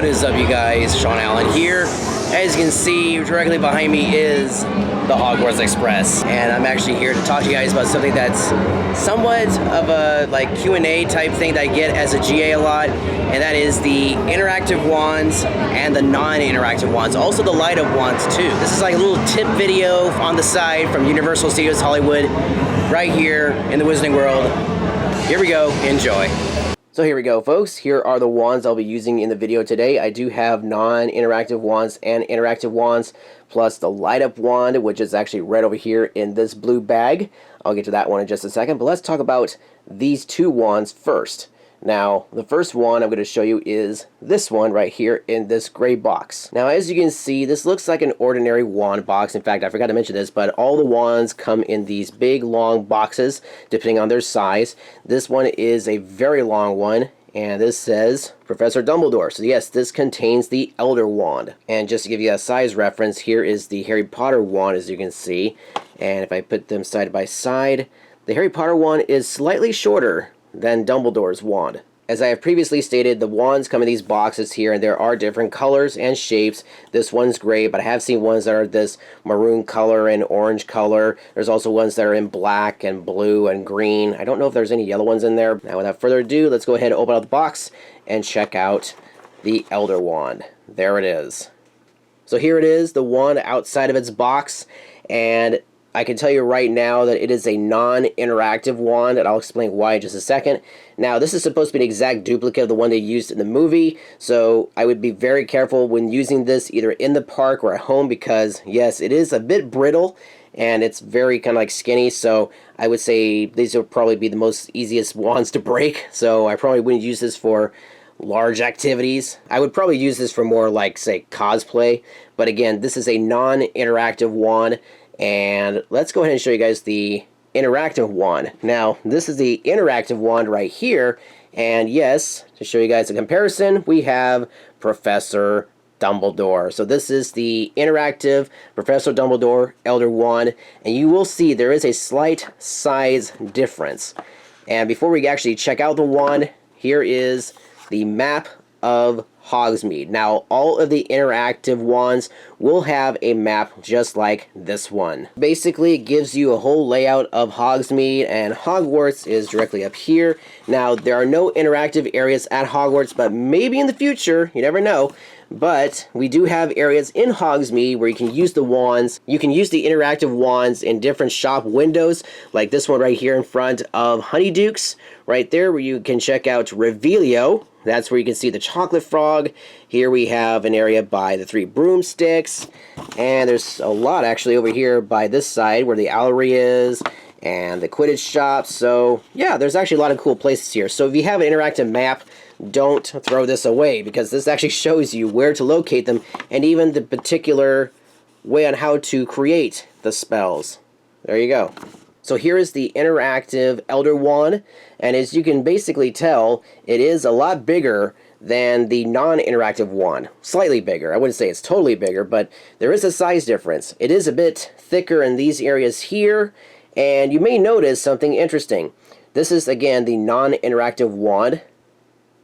What is up, you guys? Shaun here. As you can see, directly behind me is the Hogwarts Express, and I'm actually here to talk to you guys about something that's somewhat of a Q&A type thing that I get as a GA a lot, and that is the interactive wands and the non-interactive wands, also the light-up wands too. This is like a little tip video on the side from Universal Studios Hollywood, right here in the Wizarding World. Here we go. Enjoy. So here we go, folks. Here are the wands I'll be using in the video today. I do have non-interactive wands and interactive wands, plus the light-up wand, which is actually right over here in this blue bag. I'll get to that one in just a second, but let's talk about these two wands first. Now, the first wand I'm going to show you is this one right here in this gray box. Now, as you can see, this looks like an ordinary wand box. In fact, I forgot to mention this, but all the wands come in these big, long boxes, depending on their size. This one is a very long one, and this says Professor Dumbledore. So yes, this contains the Elder Wand. And just to give you a size reference, here is the Harry Potter wand, as you can see. And if I put them side by side, the Harry Potter wand is slightly shorter than Dumbledore's wand. As I have previously stated, the wands come in these boxes here, and there are different colors and shapes. This one's gray, but I have seen ones that are this maroon color and orange color. There's also ones that are in black and blue and green. I don't know if there's any yellow ones in there. Now, without further ado, let's go ahead and open up the box and check out the Elder Wand. There it is. So here it is, the wand outside of its box, and I can tell you right now that it is a non-interactive wand, and I'll explain why in just a second. Now, this is supposed to be an exact duplicate of the one they used in the movie, so I would be very careful when using this either in the park or at home, because yes, it is a bit brittle and it's very kind of like skinny, so I would say these will probably be the most easiest wands to break, so I probably wouldn't use this for large activities. I would probably use this for more like, say, cosplay, but again, this is a non-interactive wand. And let's go ahead and show you guys the interactive wand. Now, this is the interactive wand right here. And yes, to show you guys a comparison, we have Professor Dumbledore. So this is the interactive Professor Dumbledore Elder Wand. And you will see there is a slight size difference. And before we actually check out the wand, here is the map of Hogsmeade. Now, all of the interactive wands will have a map just like this one. Basically, it gives you a whole layout of Hogsmeade, and Hogwarts is directly up here. Now, there are no interactive areas at Hogwarts, but maybe in the future, you never know. But we do have areas in Hogsmeade where you can use the wands. You can use the interactive wands in different shop windows, like this one right here in front of Honeydukes, right there where you can check out Revelio. That's where you can see the chocolate frog. Here we have an area by the three broomsticks. And there's a lot actually over here by this side where the Owlery is and the Quidditch shop. So yeah, there's actually a lot of cool places here. So if you have an interactive map, don't throw this away, because this actually shows you where to locate them and even the particular way on how to create the spells. There you go. So here is the interactive Elder Wand, and as you can basically tell, it is a lot bigger than the non-interactive wand. Slightly bigger. I wouldn't say it's totally bigger, but there is a size difference. It is a bit thicker in these areas here, and you may notice something interesting. This is, again, the non-interactive wand,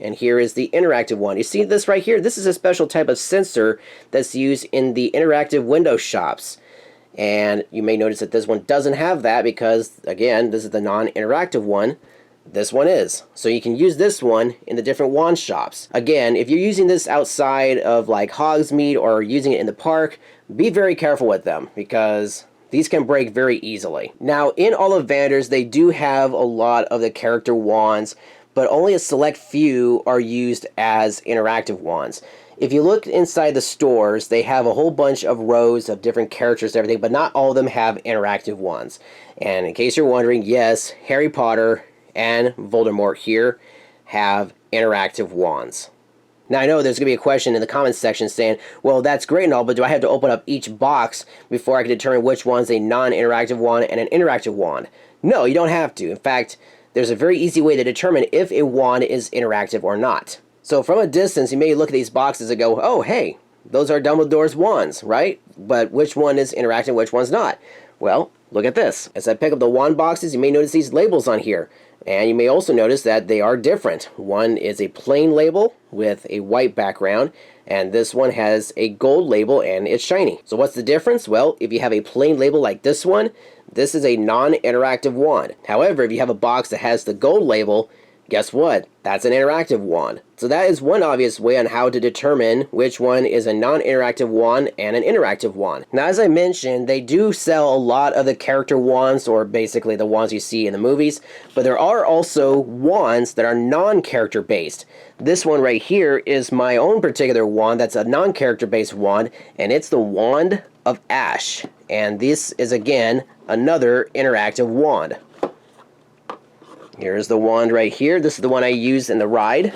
and here is the interactive one. You see this right here? This is a special type of sensor that's used in the interactive window shops. And you may notice that this one doesn't have that because, again, this is the non-interactive one. This one is. So you can use this one in the different wand shops. Again, if you're using this outside of like Hogsmeade or using it in the park, be very careful with them because these can break very easily. Now, in Ollivanders, they do have a lot of the character wands, but only a select few are used as interactive wands. If you look inside the stores, they have a whole bunch of rows of different characters and everything, but not all of them have interactive ones. And in case you're wondering, yes, Harry Potter and Voldemort here have interactive wands. Now, I know there's going to be a question in the comments section saying, well, that's great and all, but do I have to open up each box before I can determine which one's a non-interactive wand and an interactive wand? No, you don't have to. In fact, there's a very easy way to determine if a wand is interactive or not. So from a distance, you may look at these boxes and go, oh, hey, those are Dumbledore's wands, right? But which one is interactive, which one's not? Well, look at this. As I pick up the wand boxes, you may notice these labels on here. And you may also notice that they are different. One is a plain label with a white background, and this one has a gold label and it's shiny. So what's the difference? Well, if you have a plain label like this one, this is a non-interactive wand. However, if you have a box that has the gold label, guess what? That's an interactive wand. So that is one obvious way on how to determine which one is a non-interactive wand and an interactive wand. Now, as I mentioned, they do sell a lot of the character wands, or basically the wands you see in the movies, but there are also wands that are non-character based. This one right here is my own particular wand that's a non-character based wand, and it's the Wand of Ash. And this is, again, another interactive wand. Here's the wand right here. This is the one I used in the ride.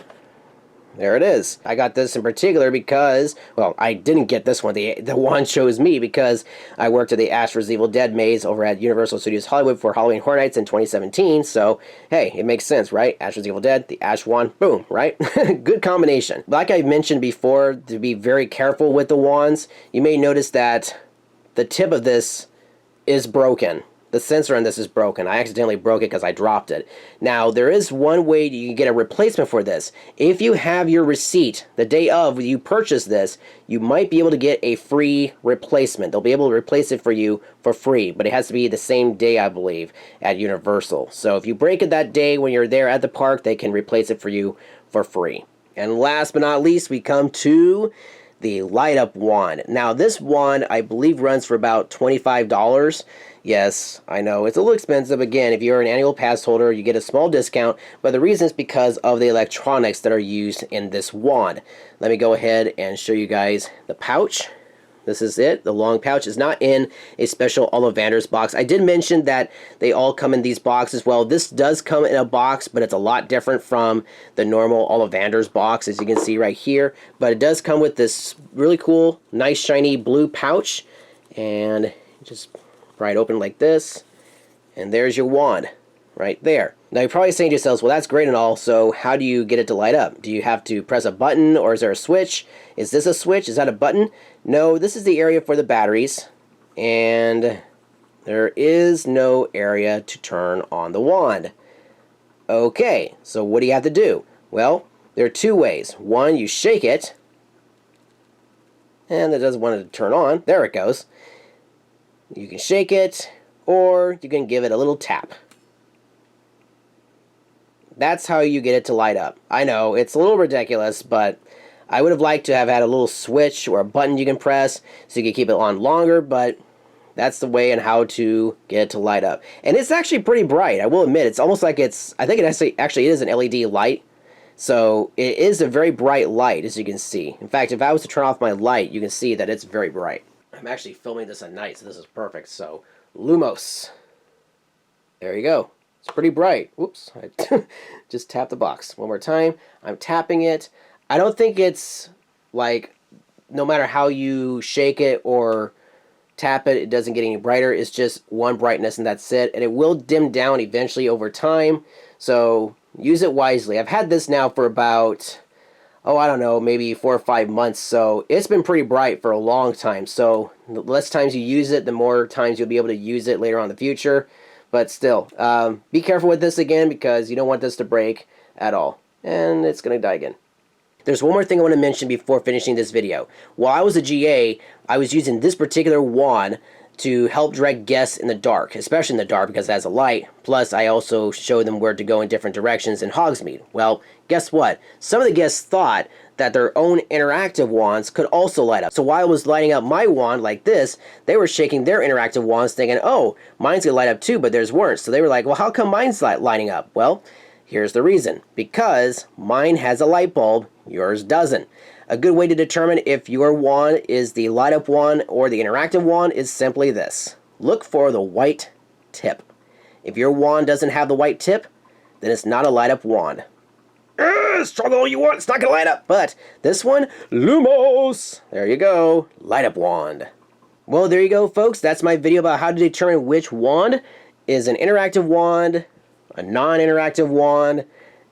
There it is. I got this in particular because, well, I didn't get this one. The wand chose me because I worked at the Ash vs. Evil Dead maze over at Universal Studios Hollywood for Halloween Horror Nights in 2017. So, hey, it makes sense, right? Ash vs. Evil Dead, the Ash wand, boom, right? Good combination. Like I mentioned before, to be very careful with the wands, you may notice that the tip of this is broken. The sensor on this is broken. I accidentally broke it because I dropped it. Now, there is one way you can get a replacement for this. If you have your receipt the day of you purchase this, you might be able to get a free replacement. They'll be able to replace it for you for free, but it has to be the same day, I believe, at Universal. So if you break it that day when you're there at the park, they can replace it for you for free. And last but not least, we come to the light up wand. Now, this wand, I believe, runs for about $25. Yes, I know, it's a little expensive. Again, if you're an annual pass holder, you get a small discount, but the reason is because of the electronics that are used in this wand. Let me go ahead and show you guys the pouch. This is it. The long pouch is not in a special Ollivander's box. I did mention that they all come in these boxes. Well, this does come in a box, but it's a lot different from the normal Ollivander's box, as you can see right here. But it does come with this really cool, nice, shiny blue pouch. And just pry it open like this. And there's your wand right there. Now, you're probably saying to yourselves, well, that's great and all, so how do you get it to light up? Do you have to press a button, or is there a switch? Is this a switch? Is that a button? No, this is the area for the batteries, and there is no area to turn on the wand. Okay, so what do you have to do? Well, there are two ways. One, you shake it, and it doesn't want it to turn on. There it goes. You can shake it, or you can give it a little tap. That's how you get it to light up. I know, it's a little ridiculous, but I would have liked to have had a little switch or a button you can press so you can keep it on longer, but that's the way and how to get it to light up. And it's actually pretty bright, I will admit. It's almost like it's, I think it actually is an LED light. So it is a very bright light, as you can see. In fact, if I was to turn off my light, you can see that it's very bright. I'm actually filming this at night, so this is perfect. So, Lumos. There you go. It's pretty bright. Whoops, I just tapped the box. One more time. I'm tapping it. I don't think it's like, no matter how you shake it or tap it, it doesn't get any brighter. It's just one brightness and that's it. And it will dim down eventually over time. So use it wisely. I've had this now for about, I don't know, maybe 4 or 5 months. So it's been pretty bright for a long time. So the less times you use it, the more times you'll be able to use it later on in the future. But still, be careful with this again because you don't want this to break at all. And it's going to die again. There's one more thing I want to mention before finishing this video. While I was a GA, I was using this particular wand to help direct guests in the dark, especially in the dark because it has a light. Plus, I also showed them where to go in different directions in Hogsmeade. Well, guess what? Some of the guests thought that their own interactive wands could also light up. So while I was lighting up my wand like this, they were shaking their interactive wands thinking, oh, mine's going to light up too, but theirs weren't. So they were like, well, how come mine's lighting up? Well, here's the reason. Because mine has a light bulb, yours doesn't. A good way to determine if your wand is the light up wand or the interactive wand is simply this. Look for the white tip. If your wand doesn't have the white tip, then it's not a light up wand. Struggle all you want, it's not gonna light up. But this one, Lumos. There you go, light up wand. Well, there you go, folks. That's my video about how to determine which wand is an interactive wand, a non-interactive wand,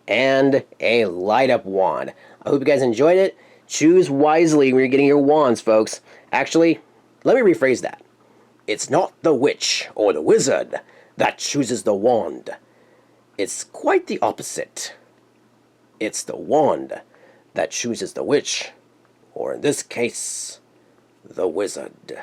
and a light up wand. I hope you guys enjoyed it. Choose wisely when you're getting your wands, folks. Actually, let me rephrase that. It's not the witch or the wizard that chooses the wand. It's quite the opposite. It's the wand that chooses the witch, or in this case, the wizard.